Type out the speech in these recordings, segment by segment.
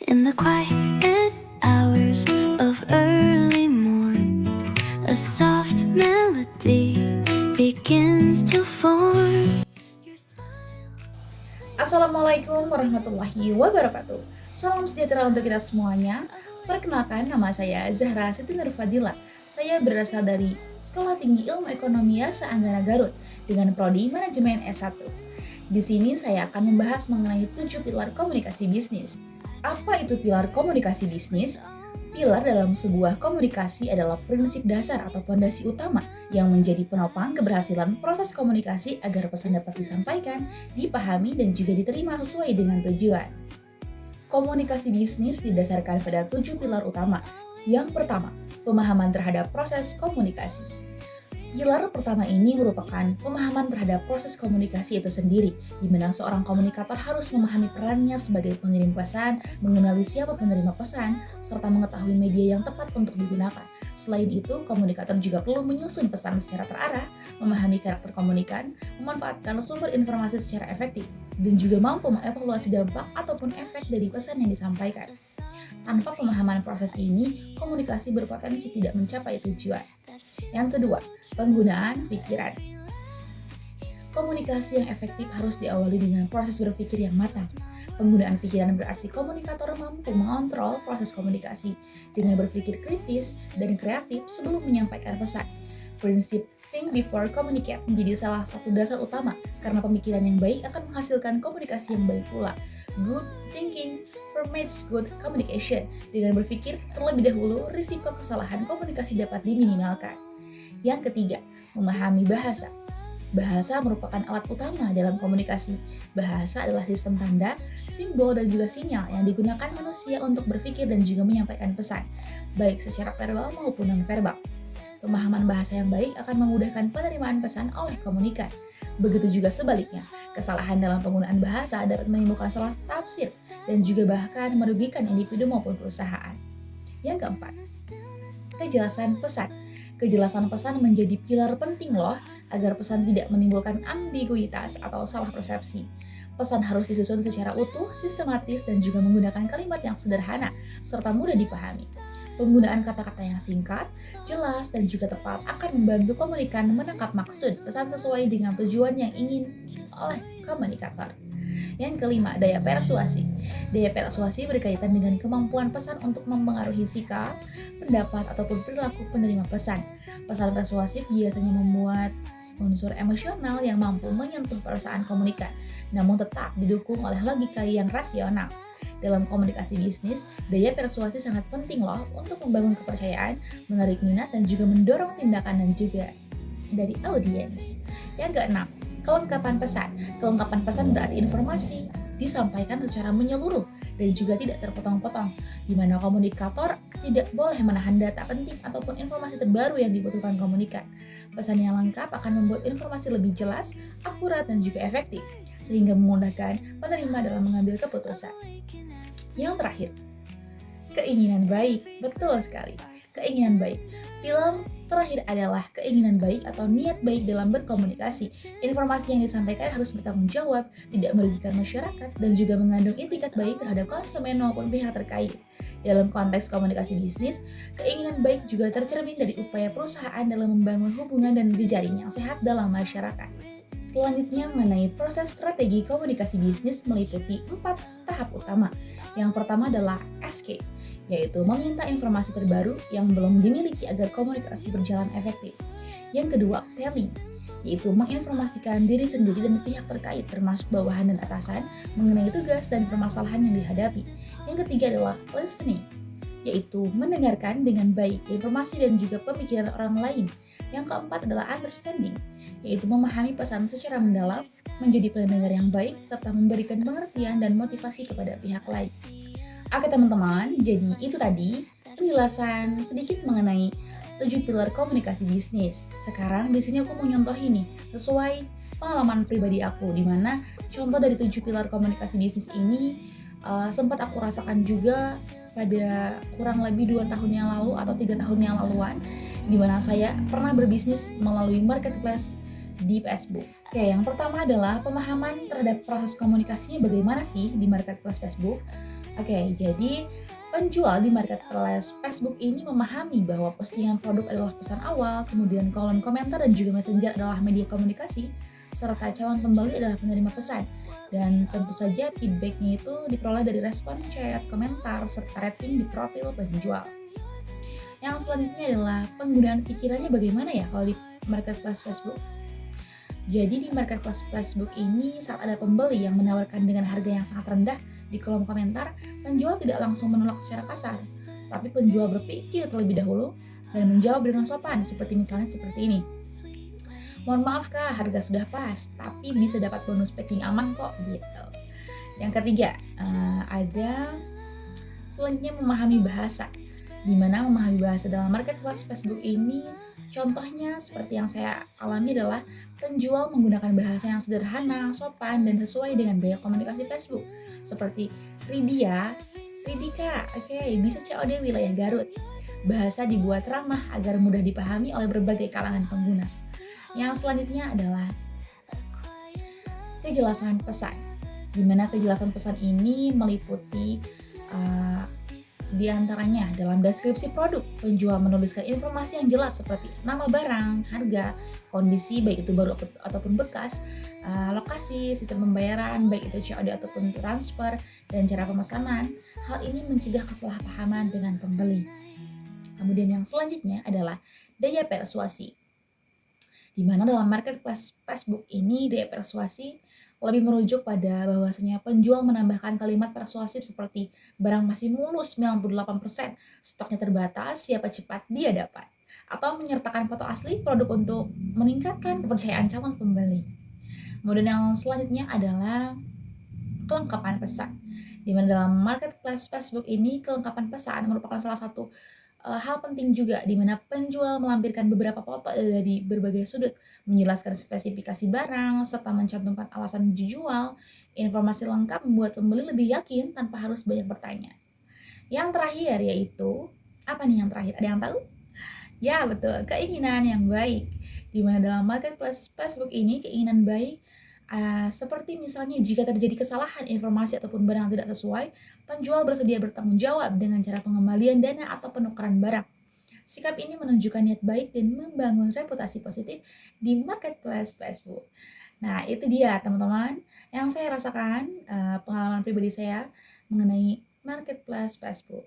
In the quiet hours of early morn, a soft melody begins to form. Assalamualaikum warahmatullahi wabarakatuh. Salam sejahtera untuk kita semuanya. Perkenalkan, nama saya Zahra Siti Nurfadila. Saya berasal dari Sekolah Tinggi Ilmu Ekonomi Yasa Anggara Garut dengan prodi Manajemen S1. Di sini saya akan membahas mengenai 7 pilar komunikasi bisnis. Apa itu pilar komunikasi bisnis? Pilar dalam sebuah komunikasi adalah prinsip dasar atau fondasi utama yang menjadi penopang keberhasilan proses komunikasi agar pesan dapat disampaikan, dipahami, dan juga diterima sesuai dengan tujuan. Komunikasi bisnis didasarkan pada 7 pilar utama. Yang pertama, pemahaman terhadap proses komunikasi. Pilar pertama ini merupakan pemahaman terhadap proses komunikasi itu sendiri, di mana seorang komunikator harus memahami perannya sebagai pengirim pesan, mengenali siapa penerima pesan, serta mengetahui media yang tepat untuk digunakan. Selain itu, komunikator juga perlu menyusun pesan secara terarah, memahami karakter komunikan, memanfaatkan sumber informasi secara efektif, dan juga mampu mengevaluasi dampak ataupun efek dari pesan yang disampaikan. Tanpa pemahaman proses ini, komunikasi berpotensi tidak mencapai tujuan. Yang kedua, penggunaan pikiran. Komunikasi yang efektif harus diawali dengan proses berpikir yang matang. Penggunaan pikiran berarti komunikator mampu mengontrol proses komunikasi dengan berpikir kritis dan kreatif sebelum menyampaikan pesan. Prinsip think before communicate menjadi salah satu dasar utama karena pemikiran yang baik akan menghasilkan komunikasi yang baik pula. Good thinking permits good communication. Dengan berpikir terlebih dahulu, risiko kesalahan komunikasi dapat diminimalkan. Yang ketiga, memahami bahasa. Bahasa merupakan alat utama dalam komunikasi. Bahasa adalah sistem tanda, simbol, dan juga sinyal yang digunakan manusia untuk berpikir dan juga menyampaikan pesan, baik secara verbal maupun non-verbal. Pemahaman bahasa yang baik akan memudahkan penerimaan pesan oleh komunikan. Begitu juga sebaliknya, kesalahan dalam penggunaan bahasa dapat menimbulkan salah tafsir dan juga bahkan merugikan individu maupun perusahaan. Yang keempat, kejelasan pesan. Kejelasan pesan menjadi pilar penting loh, agar pesan tidak menimbulkan ambiguitas atau salah persepsi. Pesan harus disusun secara utuh, sistematis, dan juga menggunakan kalimat yang sederhana, serta mudah dipahami. Penggunaan kata-kata yang singkat, jelas, dan juga tepat akan membantu komunikan menangkap maksud pesan sesuai dengan tujuan yang ingin oleh komunikator. Yang kelima, daya persuasi. Daya persuasi berkaitan dengan kemampuan pesan untuk mempengaruhi sikap, pendapat, ataupun perilaku penerima pesan. Pesan persuasif biasanya memuat unsur emosional yang mampu menyentuh perasaan komunikan, namun tetap didukung oleh logika yang rasional. Dalam komunikasi bisnis, daya persuasi sangat penting loh untuk membangun kepercayaan, menarik minat, dan juga mendorong tindakan dan juga dari audiens. Yang keenam, kelengkapan pesan. Kelengkapan pesan berarti informasi disampaikan secara menyeluruh dan juga tidak terpotong-potong, di mana komunikator tidak boleh menahan data penting ataupun informasi terbaru yang dibutuhkan komunikan. Pesan yang lengkap akan membuat informasi lebih jelas, akurat, dan juga efektif, sehingga memudahkan penerima dalam mengambil keputusan. Yang terakhir, keinginan baik. Betul sekali, keinginan baik. Pilar terakhir adalah keinginan baik atau niat baik dalam berkomunikasi. Informasi yang disampaikan harus bertanggung jawab, tidak merugikan masyarakat, dan juga mengandung itikat baik terhadap konsumen maupun pihak terkait. Dalam konteks komunikasi bisnis, keinginan baik juga tercermin dari upaya perusahaan dalam membangun hubungan dan jejaring yang sehat dalam masyarakat. Selanjutnya, mengenai proses strategi komunikasi bisnis meliputi 4 tahap utama. Yang pertama adalah escape, yaitu meminta informasi terbaru yang belum dimiliki agar komunikasi berjalan efektif. Yang kedua, telling, yaitu menginformasikan diri sendiri dan pihak terkait termasuk bawahan dan atasan mengenai tugas dan permasalahan yang dihadapi. Yang ketiga adalah listening, yaitu mendengarkan dengan baik informasi dan juga pemikiran orang lain. Yang keempat adalah understanding, yaitu memahami pesan secara mendalam, menjadi pendengar yang baik, serta memberikan pengertian dan motivasi kepada pihak lain. Oke teman-teman, jadi itu tadi penjelasan sedikit mengenai 7 pilar komunikasi bisnis. Sekarang di sini aku mau nyontoh ini sesuai pengalaman pribadi aku, di mana contoh dari 7 pilar komunikasi bisnis ini sempat aku rasakan juga pada kurang lebih 2 tahun yang lalu atau 3 tahun yang laluan, di mana saya pernah berbisnis melalui marketplace di Facebook. Oke, yang pertama adalah pemahaman terhadap proses komunikasinya bagaimana sih di marketplace Facebook. Oke, jadi penjual di marketplace Facebook ini memahami bahwa postingan produk adalah pesan awal, kemudian kolom komentar dan juga messenger adalah media komunikasi, serta calon pembeli adalah penerima pesan. Dan tentu saja feedbacknya itu diperoleh dari respon chat, komentar, serta rating di profil penjual. Yang selanjutnya adalah penggunaan pikirannya bagaimana ya kalau di marketplace Facebook. Jadi di marketplace Facebook ini saat ada pembeli yang menawarkan dengan harga yang sangat rendah di kolom komentar, penjual tidak langsung menolak secara kasar, tapi penjual berpikir terlebih dahulu dan menjawab dengan sopan seperti ini. Mohon maaf kak, harga sudah pas, tapi bisa dapat bonus packing aman kok gitu. Yang ketiga, ada selanjutnya memahami bahasa. Di mana memahami bahasa dalam marketplace Facebook ini, contohnya seperti yang saya alami adalah penjual menggunakan bahasa yang sederhana, sopan, dan sesuai dengan gaya komunikasi Facebook. Seperti Ridia, Ridika, oke, bisa COD wilayah Garut. Bahasa dibuat ramah agar mudah dipahami oleh berbagai kalangan pengguna. Yang selanjutnya adalah kejelasan pesan. Di mana kejelasan pesan ini meliputi di antaranya dalam deskripsi produk, penjual menuliskan informasi yang jelas seperti nama barang, harga, kondisi baik itu baru ataupun bekas, lokasi, sistem pembayaran baik itu COD ataupun transfer, dan cara pemesanan. Hal ini mencegah kesalahpahaman dengan pembeli. Kemudian yang selanjutnya adalah daya persuasi. Di mana dalam marketplace Facebook ini daya persuasi lebih merujuk pada bahwasanya penjual menambahkan kalimat persuasif seperti barang masih mulus 98%, stoknya terbatas, siapa cepat dia dapat. Atau menyertakan foto asli produk untuk meningkatkan kepercayaan calon pembeli. Kemudian yang selanjutnya adalah kelengkapan pesan. Di mana dalam marketplace Facebook ini kelengkapan pesan merupakan salah satu hal penting juga di mana penjual melampirkan beberapa foto dari berbagai sudut, menjelaskan spesifikasi barang, serta mencantumkan alasan dijual. Informasi lengkap membuat pembeli lebih yakin tanpa harus banyak bertanya. Yang terakhir yaitu, apa nih yang terakhir? Ada yang tahu? Ya betul, keinginan yang baik. Di mana dalam marketplace Facebook ini keinginan baik seperti misalnya jika terjadi kesalahan informasi ataupun barang yang tidak sesuai, penjual bersedia bertanggung jawab dengan cara pengembalian dana atau penukaran barang. Sikap ini menunjukkan niat baik dan membangun reputasi positif di marketplace Facebook. Nah, itu dia teman-teman yang saya rasakan, pengalaman pribadi saya mengenai marketplace Facebook.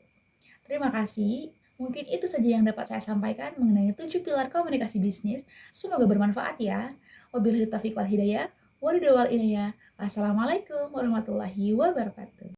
Terima kasih. Mungkin itu saja yang dapat saya sampaikan mengenai 7 pilar komunikasi bisnis. Semoga bermanfaat ya. Wabillahi taufiq wal hidayah. Wassalamualaikum warahmatullahi wabarakatuh.